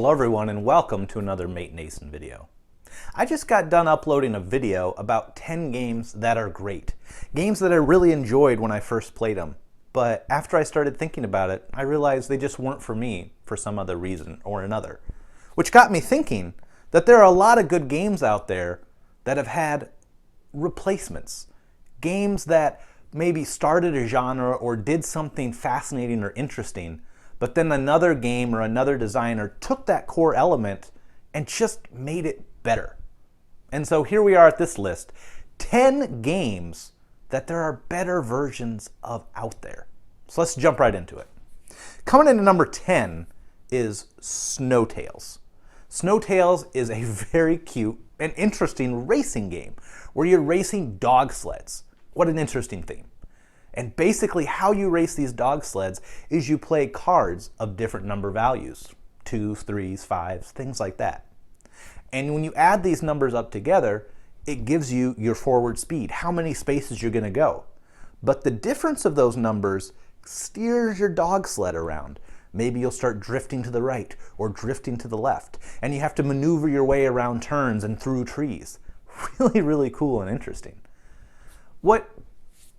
Hello everyone and welcome to another Mate Nason video. I just got done uploading a video about 10 games that are great. Games that I really enjoyed when I first played them. But after I started thinking about it, I realized they just weren't for me for some other reason or another. Which got me thinking that there are a lot of good games out there that have had replacements. Games that maybe started a genre or did something fascinating or interesting, but then another game or another designer took that core element and just made it better. And so here we are at this list, 10 games that there are better versions of out there. So let's jump right into it. Coming into number 10 is Snowtails. Snowtails is a very cute and interesting racing game where you're racing dog sleds. What an interesting theme. And basically how you race these dog sleds is you play cards of different number values, 2s, 3s, 5s, things like that. And when you add these numbers up together, it gives you your forward speed, how many spaces you're going to go. But the difference of those numbers steers your dog sled around. Maybe you'll start drifting to the right or drifting to the left, and you have to maneuver your way around turns and through trees. Really, really cool and interesting. What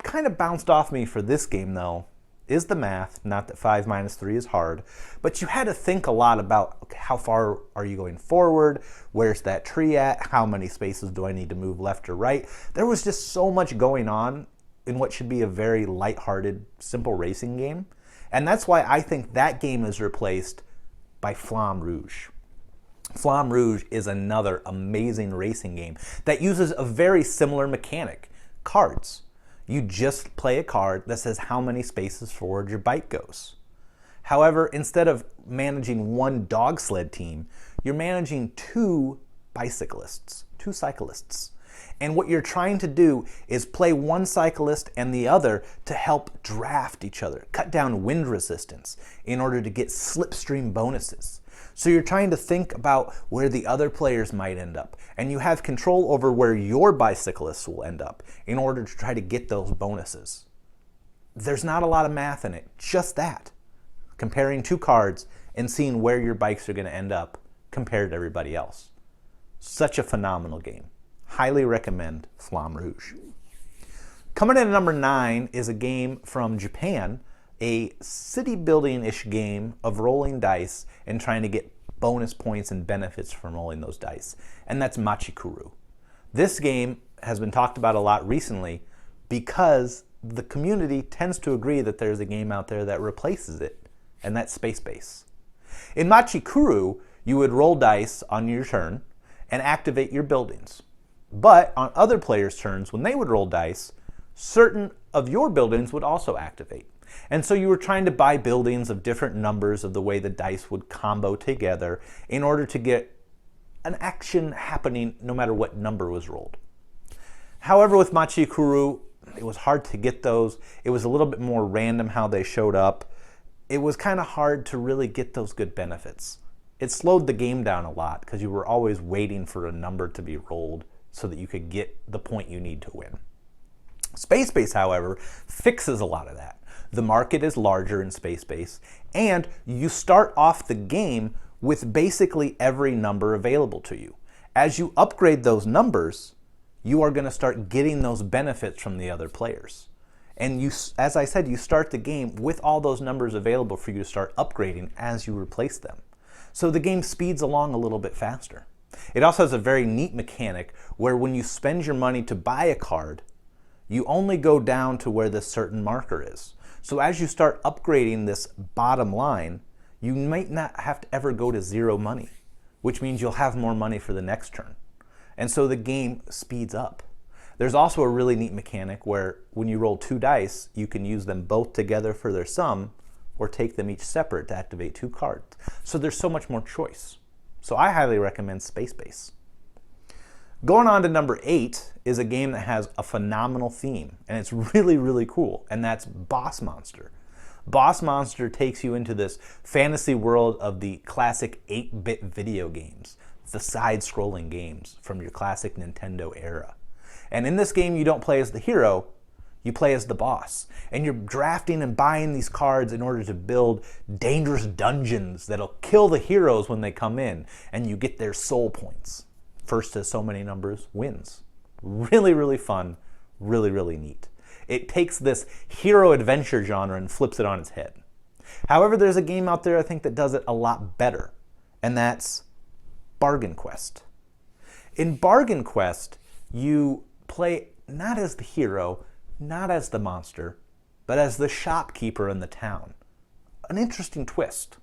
kind of bounced off me for this game though is the math. Not that 5 minus 3 is hard, but you had to think a lot about, okay, how far are you going forward, where's that tree at, how many spaces do I need to move left or right. There was just so much going on in what should be a very lighthearted, simple racing game, and that's why I think that game is replaced by Flamme Rouge. Flamme Rouge is another amazing racing game that uses a very similar mechanic, cards. You just play a card that says how many spaces forward your bike goes. However, instead of managing one dog sled team, you're managing two cyclists. And what you're trying to do is play one cyclist and the other to help draft each other, cut down wind resistance in order to get slipstream bonuses. So you're trying to think about where the other players might end up, and you have control over where your bicyclists will end up in order to try to get those bonuses. There's not a lot of math in it, just that. Comparing two cards and seeing where your bikes are going to end up compared to everybody else. Such a phenomenal game. Highly recommend Flamme Rouge. Coming in at number 9 is a game from Japan, a city building-ish game of rolling dice and trying to get bonus points and benefits from rolling those dice, and that's Machikuru. This game has been talked about a lot recently because the community tends to agree that there's a game out there that replaces it, and that's Space Base. In Machikuru, you would roll dice on your turn and activate your buildings. But on other players' turns, when they would roll dice, certain of your buildings would also activate. And so you were trying to buy buildings of different numbers of the way the dice would combo together in order to get an action happening no matter what number was rolled. However, with Machikuru, it was hard to get those. It was a little bit more random how they showed up. It was kind of hard to really get those good benefits. It slowed the game down a lot because you were always waiting for a number to be rolled so that you could get the point you need to win. Space Base, however, fixes a lot of that. The market is larger in Space Base, and you start off the game with basically every number available to you. As you upgrade those numbers, you are going to start getting those benefits from the other players. And you, as I said, you start the game with all those numbers available for you to start upgrading as you replace them. So the game speeds along a little bit faster. It also has a very neat mechanic where when you spend your money to buy a card, you only go down to where this certain marker is. So as you start upgrading this bottom line, you might not have to ever go to zero money, which means you'll have more money for the next turn. And so the game speeds up. There's also a really neat mechanic where when you roll 2 dice, you can use them both together for their sum or take them each separate to activate 2 cards. So there's so much more choice. So I highly recommend Space Base. Going on to number 8 is a game that has a phenomenal theme, and it's really, really cool, and that's Boss Monster. Boss Monster takes you into this fantasy world of the classic 8-bit video games, the side-scrolling games from your classic Nintendo era. And in this game, you don't play as the hero, You play as the boss, and you're drafting and buying these cards in order to build dangerous dungeons that'll kill the heroes when they come in, and you get their soul points. First to so many numbers wins. Really, really fun, really, really neat. It takes this hero adventure genre and flips it on its head. However, there's a game out there I think that does it a lot better, and that's Bargain Quest. In Bargain Quest, you play not as the hero, not as the monster, but as the shopkeeper in the town. An interesting twist.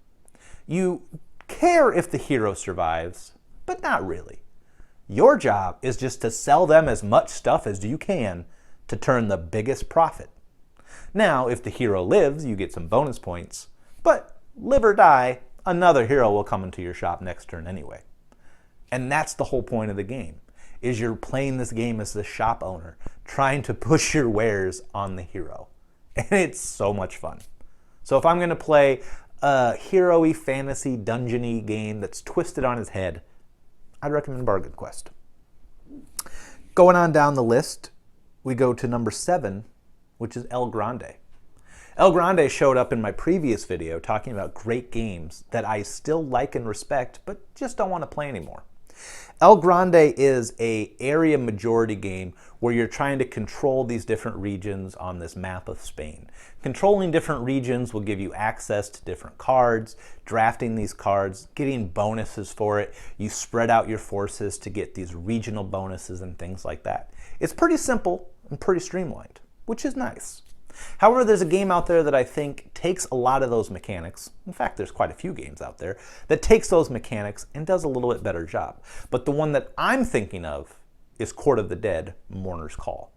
You care if the hero survives, but not really. Your job is just to sell them as much stuff as you can to turn the biggest profit. Now, if the hero lives, you get some bonus points, but live or die, another hero will come into your shop next turn anyway. And that's the whole point of the game, is you're playing this game as the shop owner, trying to push your wares on the hero. And it's so much fun. So if I'm going to play a hero-y, fantasy, dungeon-y game that's twisted on its head, I'd recommend Bargain Quest. Going on down the list, we go to number 7, which is El Grande. El Grande showed up in my previous video talking about great games that I still like and respect, but just don't want to play anymore. El Grande is an area majority game where you're trying to control these different regions on this map of Spain. Controlling different regions will give you access to different cards, drafting these cards, getting bonuses for it. You spread out your forces to get these regional bonuses and things like that. It's pretty simple and pretty streamlined, which is nice. However, there's a game out there that I think takes a lot of those mechanics. In fact, there's quite a few games out there that takes those mechanics and does a little bit better job. But the one that I'm thinking of is Court of the Dead, Mourner's Call.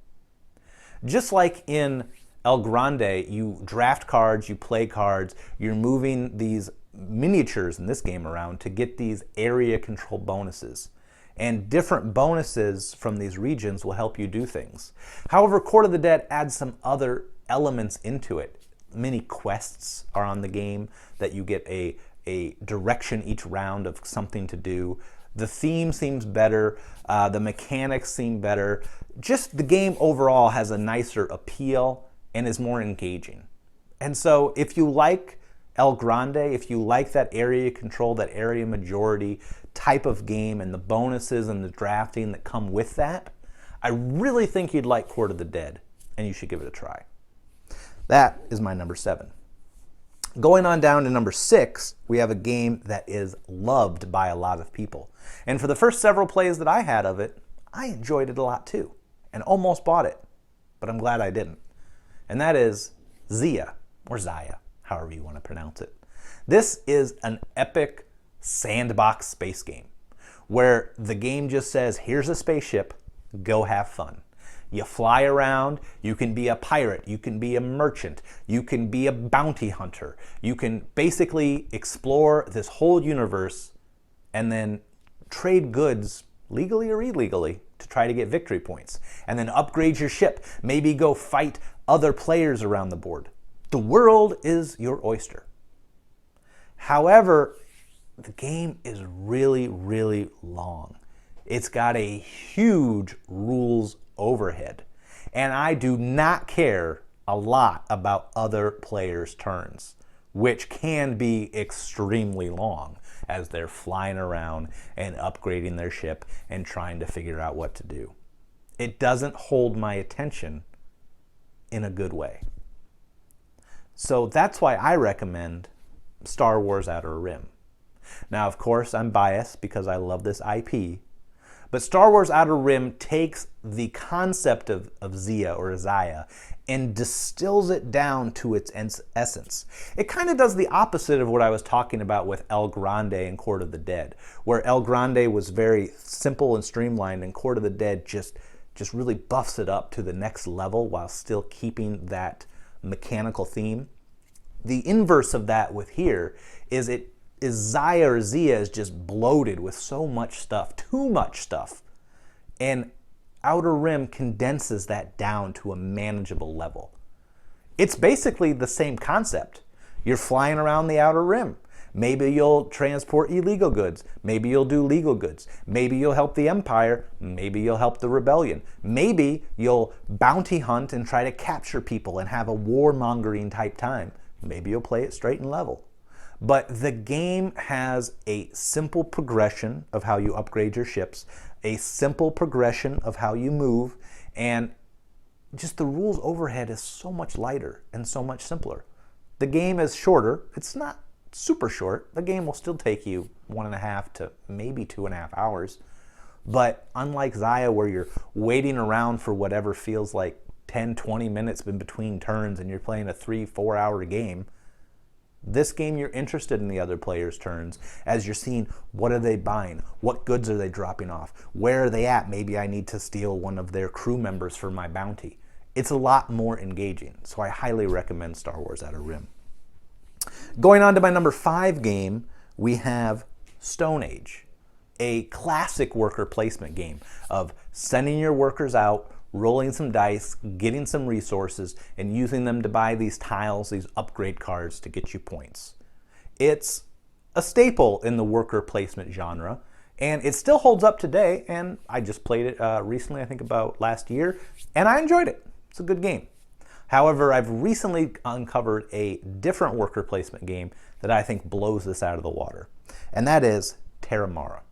Just like in El Grande, you draft cards, you play cards, you're moving these miniatures in this game around to get these area control bonuses. And different bonuses from these regions will help you do things. However, Court of the Dead adds some other elements into it. Many quests are on the game that you get a direction each round of something to do. The theme seems better. The mechanics seem better. Just the game overall has a nicer appeal and is more engaging. And so if you like El Grande, if you like that area control, that area majority type of game and the bonuses and the drafting that come with that, I really think you'd like Court of the Dead, and you should give it a try. That is my number 7. Going on down to number 6, we have a game that is loved by a lot of people. And for the first several plays that I had of it, I enjoyed it a lot too, and almost bought it, but I'm glad I didn't. And that is Xayah, or Xayah, however you want to pronounce it. This is an epic sandbox space game where the game just says, here's a spaceship, go have fun. You fly around, you can be a pirate, you can be a merchant, you can be a bounty hunter. You can basically explore this whole universe and then trade goods, legally or illegally, to try to get victory points. And then upgrade your ship, maybe go fight other players around the board. The world is your oyster. However, the game is really, really long. It's got a huge rules overhead. And I do not care a lot about other players' turns, which can be extremely long as they're flying around and upgrading their ship and trying to figure out what to do. It doesn't hold my attention in a good way. So that's why I recommend Star Wars Outer Rim. Now, of course, I'm biased because I love this IP, but Star Wars Outer Rim takes the concept of Xayah and distills it down to its essence. It kind of does the opposite of what I was talking about with El Grande and Court of the Dead, where El Grande was very simple and streamlined, and Court of the Dead just really buffs it up to the next level while still keeping that mechanical theme. The inverse of that with here is Xayah is just bloated with so much stuff, too much stuff. And Outer Rim condenses that down to a manageable level. It's basically the same concept. You're flying around the Outer Rim. Maybe you'll transport illegal goods. Maybe you'll do legal goods. Maybe you'll help the Empire. Maybe you'll help the Rebellion. Maybe you'll bounty hunt and try to capture people and have a warmongering type time. Maybe you'll play it straight and level. But the game has a simple progression of how you upgrade your ships, a simple progression of how you move, and just the rules overhead is so much lighter and so much simpler. The game is shorter. It's not super short. The game will still take you 1.5 to maybe 2.5 hours. But unlike Xayah, where you're waiting around for whatever feels like 10, 20 minutes in between turns and you're playing a 3-4 hour game, this game you're interested in the other players' turns as you're seeing what are they buying, what goods are they dropping off, where are they at, maybe I need to steal one of their crew members for my bounty. It's a lot more engaging, so I highly recommend Star Wars Outer Rim. Going on to my number 5 game, we have Stone Age, a classic worker placement game of sending your workers out, rolling some dice, getting some resources, and using them to buy these tiles, these upgrade cards to get you points. It's a staple in the worker placement genre, and it still holds up today, and I just played it recently, I think about last year, and I enjoyed it. It's a good game. However, I've recently uncovered a different worker placement game that I think blows this out of the water, and that is Terra Mara.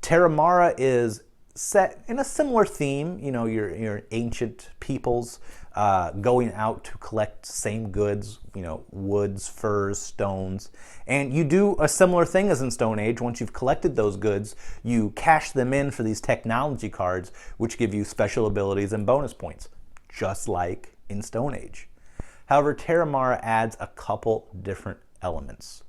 Terra Mara is set in a similar theme, you know, your ancient peoples going out to collect same goods, you know, woods, furs, stones, and you do a similar thing as in Stone Age. Once you've collected those goods, you cash them in for these technology cards, which give you special abilities and bonus points, just like in Stone Age. However, Terra Mara adds a couple different elements.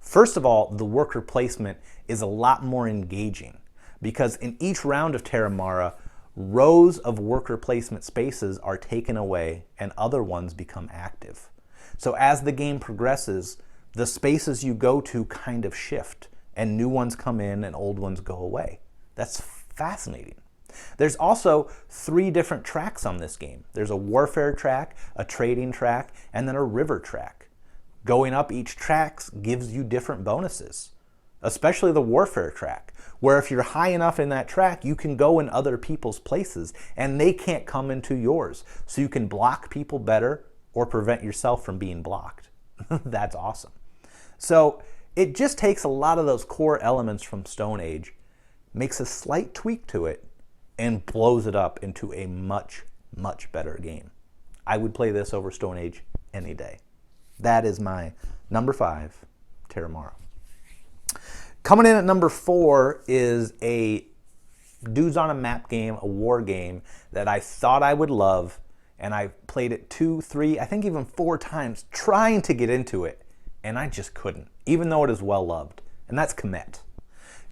First of all, the worker placement is a lot more engaging, because in each round of Terra Mara, rows of worker placement spaces are taken away and other ones become active. So as the game progresses, the spaces you go to kind of shift and new ones come in and old ones go away. That's fascinating. There's also 3 different tracks on this game. There's a warfare track, a trading track, and then a river track. Going up each track gives you different bonuses, especially the warfare track, where if you're high enough in that track, you can go in other people's places and they can't come into yours. So you can block people better or prevent yourself from being blocked. That's awesome. So it just takes a lot of those core elements from Stone Age, makes a slight tweak to it, and blows it up into a much, much better game. I would play this over Stone Age any day. That is my number 5, Terra Mara. Coming in at number 4 is a dudes on a map game, a war game that I thought I would love, and I played it 2, 3, I think even 4 times trying to get into it, and I just couldn't, even though it is well loved, and that's Kemet.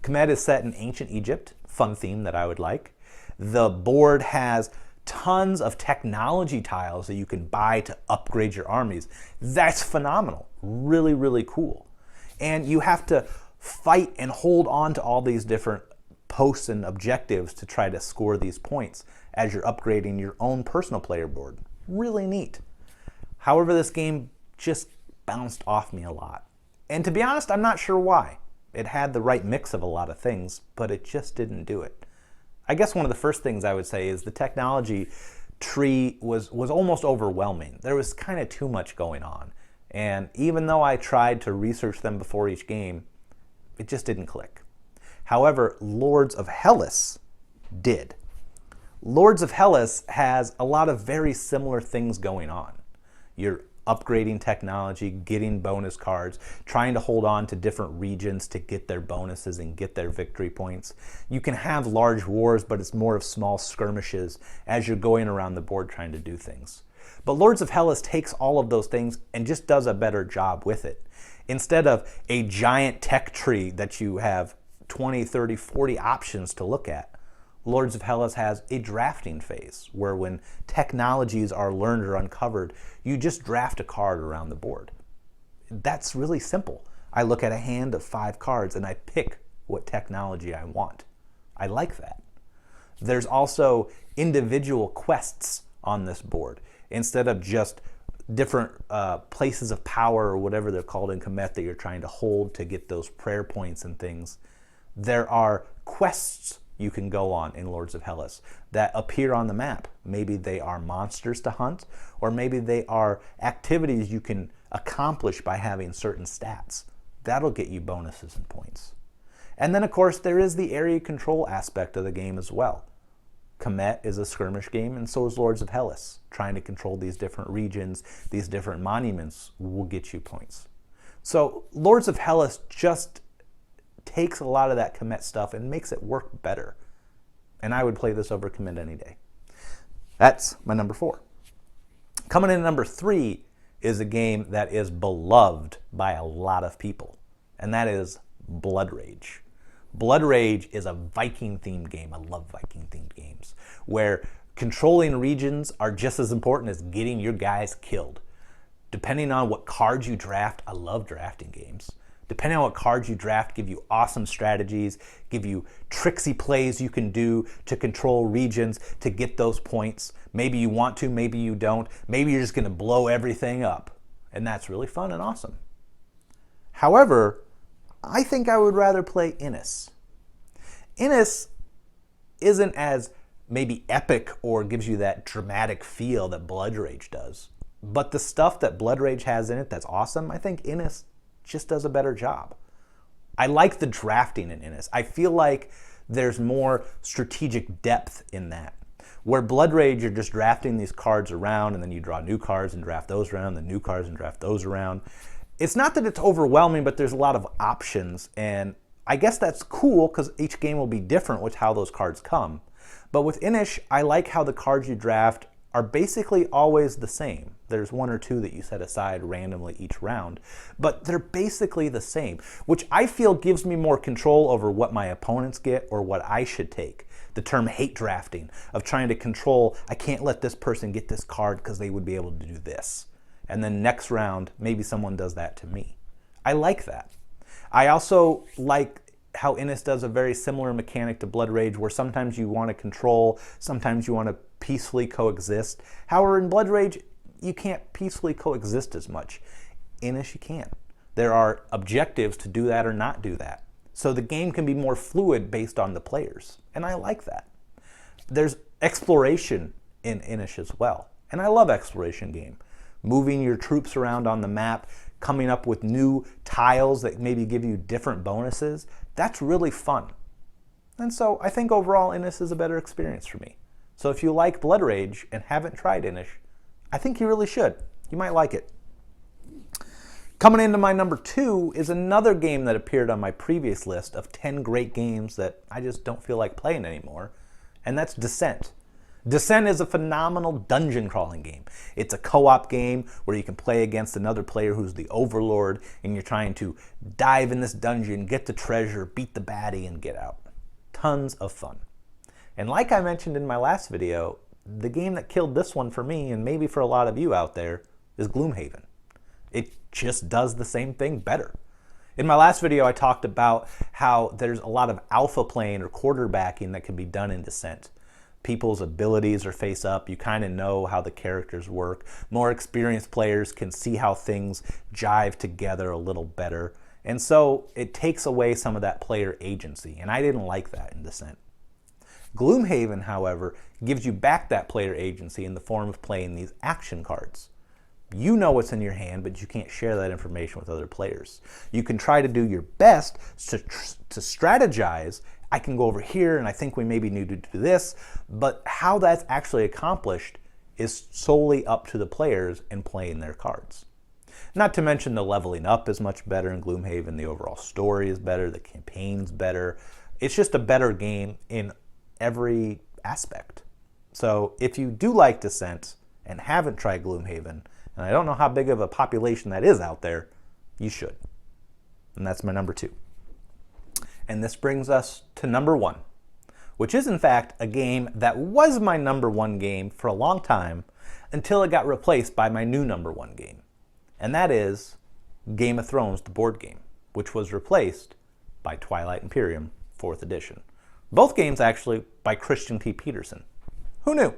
Kemet is set in ancient Egypt, fun theme that I would like. The board has tons of technology tiles that you can buy to upgrade your armies. That's phenomenal, really, really cool. And you have to fight and hold on to all these different posts and objectives to try to score these points as you're upgrading your own personal player board. Really neat. However, this game just bounced off me a lot. And to be honest, I'm not sure why. It had the right mix of a lot of things, but it just didn't do it. I guess one of the first things I would say is the technology tree was almost overwhelming. There was kind of too much going on. And even though I tried to research them before each game, it just didn't click. However, Lords of Hellas did. Lords of Hellas has a lot of very similar things going on. You're upgrading technology, getting bonus cards, trying to hold on to different regions to get their bonuses and get their victory points. You can have large wars, but it's more of small skirmishes as you're going around the board trying to do things. But Lords of Hellas takes all of those things and just does a better job with it. Instead of a giant tech tree that you have 20, 30, 40 options to look at, Lords of Hellas has a drafting phase where when technologies are learned or uncovered, you just draft a card around the board. That's really simple. I look at a hand of 5 cards and I pick what technology I want. I like that. There's also individual quests on this board. Instead of just different places of power or whatever they're called in Kemet that you're trying to hold to get those prayer points and things. There are quests you can go on in Lords of Hellas that appear on the map. Maybe they are monsters to hunt, or maybe they are activities you can accomplish by having certain stats. That'll get you bonuses and points. And then, of course, there is the area control aspect of the game as well. Kemet is a skirmish game, and so is Lords of Hellas. Trying to control these different regions, these different monuments will get you points. So Lords of Hellas just takes a lot of that Kemet stuff and makes it work better. And I would play this over Kemet any day. That's my number 4. Coming in at number 3 is a game that is beloved by a lot of people, and that is Blood Rage. Blood Rage is a Viking-themed game. I love Viking-themed games, where controlling regions are just as important as getting your guys killed. Depending on what cards you draft, I love drafting games. Depending on what cards you draft, give you awesome strategies, give you tricksy plays you can do to control regions to get those points. Maybe you want to, maybe you don't. Maybe you're just going to blow everything up. And that's really fun and awesome. However, I think I would rather play Innis. Innis isn't as maybe epic or gives you that dramatic feel that Blood Rage does. But the stuff that Blood Rage has in it that's awesome, I think Innis just does a better job. I like the drafting in Innis. I feel like there's more strategic depth in that. Where Blood Rage, you're just drafting these cards around, and then you draw new cards and draft those around, then new cards and draft those around. It's not that it's overwhelming, but there's a lot of options, and I guess that's cool because each game will be different with how those cards come. But with Innis, I like how the cards you draft are basically always the same. There's 1 or 2 that you set aside randomly each round, but they're basically the same, which I feel gives me more control over what my opponents get or what I should take. The term hate drafting, of trying to control, I can't let this person get this card because they would be able to do this. And then next round, maybe someone does that to me. I like that. I also like how Innis does a very similar mechanic to Blood Rage, where sometimes you want to control, sometimes you want to peacefully coexist. However, in Blood Rage, you can't peacefully coexist as much. Innis, you can. There are objectives to do that or not do that. So the game can be more fluid based on the players, and I like that. There's exploration in Innis as well, and I love exploration game. Moving your troops around on the map, coming up with new tiles that maybe give you different bonuses, that's really fun. And so I think overall Innis is a better experience for me. So if you like Blood Rage and haven't tried Innis, I think you really should. You might like it. Coming into my number 2 is another game that appeared on my previous list of 10 great games that I just don't feel like playing anymore, and that's Descent. Descent is a phenomenal dungeon crawling game. It's a co-op game where you can play against another player who's the overlord, and you're trying to dive in this dungeon, get the treasure, beat the baddie, and get out. Tons of fun. And like I mentioned in my last video, the game that killed this one for me, and maybe for a lot of you out there, is Gloomhaven. It just does the same thing better. In my last video, I talked about how there's a lot of alpha playing or quarterbacking that can be done in Descent. People's abilities are face up. You kind of know how the characters work. More experienced players can see how things jive together a little better. And so it takes away some of that player agency, and I didn't like that in Descent. Gloomhaven, however, gives you back that player agency in the form of playing these action cards. You know what's in your hand, but you can't share that information with other players. You can try to do your best to strategize. I can go over here, and I think we maybe need to do this, but how that's actually accomplished is solely up to the players in playing their cards. Not to mention the leveling up is much better in Gloomhaven, the overall story is better, the campaign's better. It's just a better game in every aspect. So if you do like Descent and haven't tried Gloomhaven, and I don't know how big of a population that is out there, you should. And that's my number 2. And this brings us to number 1, which is in fact a game that was my number 1 game for a long time until it got replaced by my new number 1 game. And that is Game of Thrones, the board game, which was replaced by Twilight Imperium, 4th edition. Both games actually by Christian P. Peterson. Who knew?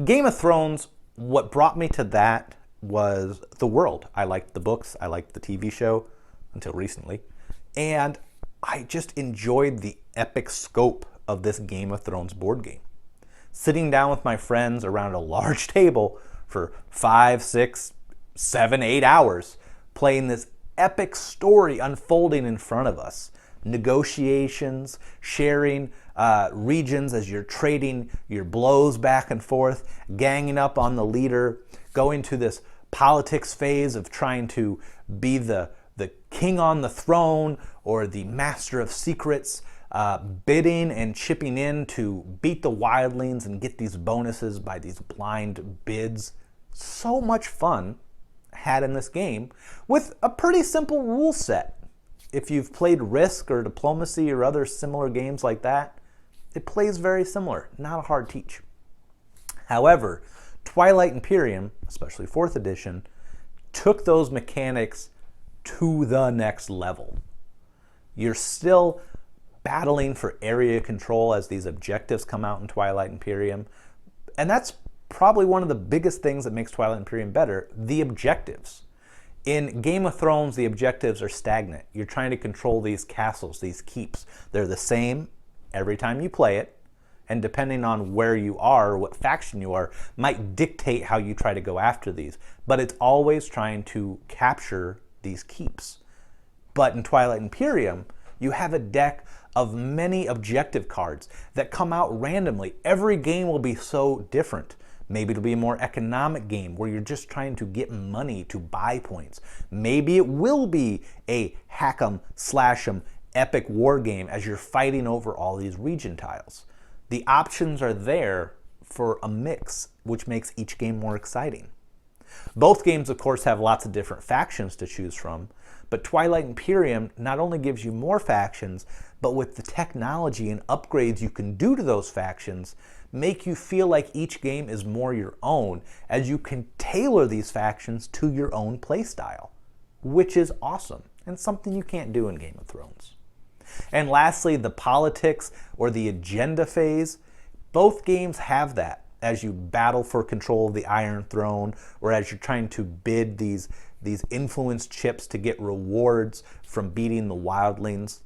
Game of Thrones, what brought me to that was the world. I liked the books, I liked the TV show until recently, and I just enjoyed the epic scope of this Game of Thrones board game. Sitting down with my friends around a large table for 5, 6, 7, 8 hours, playing this epic story unfolding in front of us. Negotiations, sharing regions as you're trading your blows back and forth, ganging up on the leader, going to this politics phase of trying to be the king on the throne or the master of secrets, bidding and chipping in to beat the wildlings and get these bonuses by these blind bids. So much fun had in this game with a pretty simple rule set. If you've played Risk or Diplomacy or other similar games like that, it plays very similar, not a hard teach. However, Twilight Imperium, especially 4th edition, took those mechanics to the next level. You're still battling for area control as these objectives come out in Twilight Imperium, and that's probably one of the biggest things that makes Twilight Imperium better, the objectives. In Game of Thrones, the objectives are stagnant. You're trying to control these castles, these keeps. They're the same every time you play it, and depending on where you are or what faction you are, might dictate how you try to go after these. But it's always trying to capture these keeps. But in Twilight Imperium, you have a deck of many objective cards that come out randomly. Every game will be so different. Maybe it'll be a more economic game where you're just trying to get money to buy points. Maybe it will be a hack 'em, slash 'em epic war game as you're fighting over all these region tiles. The options are there for a mix, which makes each game more exciting. Both games, of course, have lots of different factions to choose from, but Twilight Imperium not only gives you more factions, but with the technology and upgrades you can do to those factions, make you feel like each game is more your own, as you can tailor these factions to your own playstyle, which is awesome and something you can't do in Game of Thrones. And lastly, the politics or the agenda phase. Both games have that as you battle for control of the Iron Throne, or as you're trying to bid these influence chips to get rewards from beating the wildlings.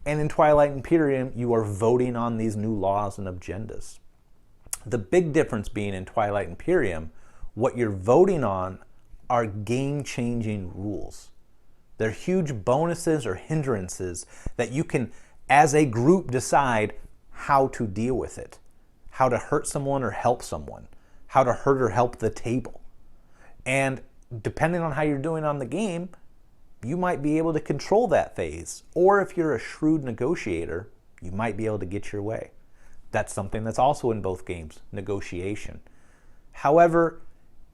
And in Twilight Imperium, you are voting on these new laws and agendas. The big difference being in Twilight Imperium, what you're voting on are game-changing rules. They're huge bonuses or hindrances that you can, as a group, decide how to deal with it, how to hurt someone or help someone, how to hurt or help the table. And depending on how you're doing on the game, you might be able to control that phase. Or if you're a shrewd negotiator, you might be able to get your way. That's something that's also in both games, negotiation. However,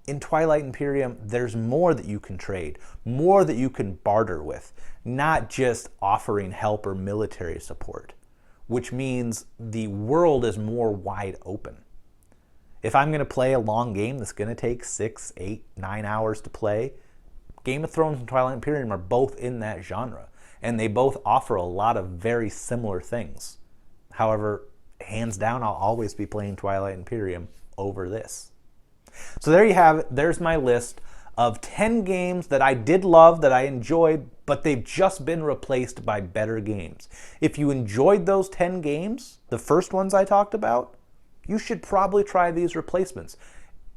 in Twilight Imperium, there's more that you can trade, more that you can barter with, not just offering help or military support, which means the world is more wide open. If I'm going to play a long game that's going to take 6, 8, 9 hours to play, Game of Thrones and Twilight Imperium are both in that genre, and they both offer a lot of very similar things. However, hands down, I'll always be playing Twilight Imperium over this. So there you have it. There's my list of 10 games that I did love, that I enjoyed, but they've just been replaced by better games. If you enjoyed those 10 games, the first ones I talked about, you should probably try these replacements.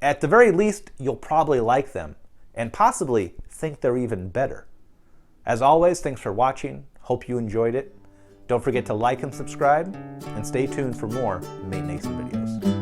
At the very least, you'll probably like them, and possibly think they're even better. As always, thanks for watching. Hope you enjoyed it. Don't forget to like and subscribe, and stay tuned for more Mate Nation videos.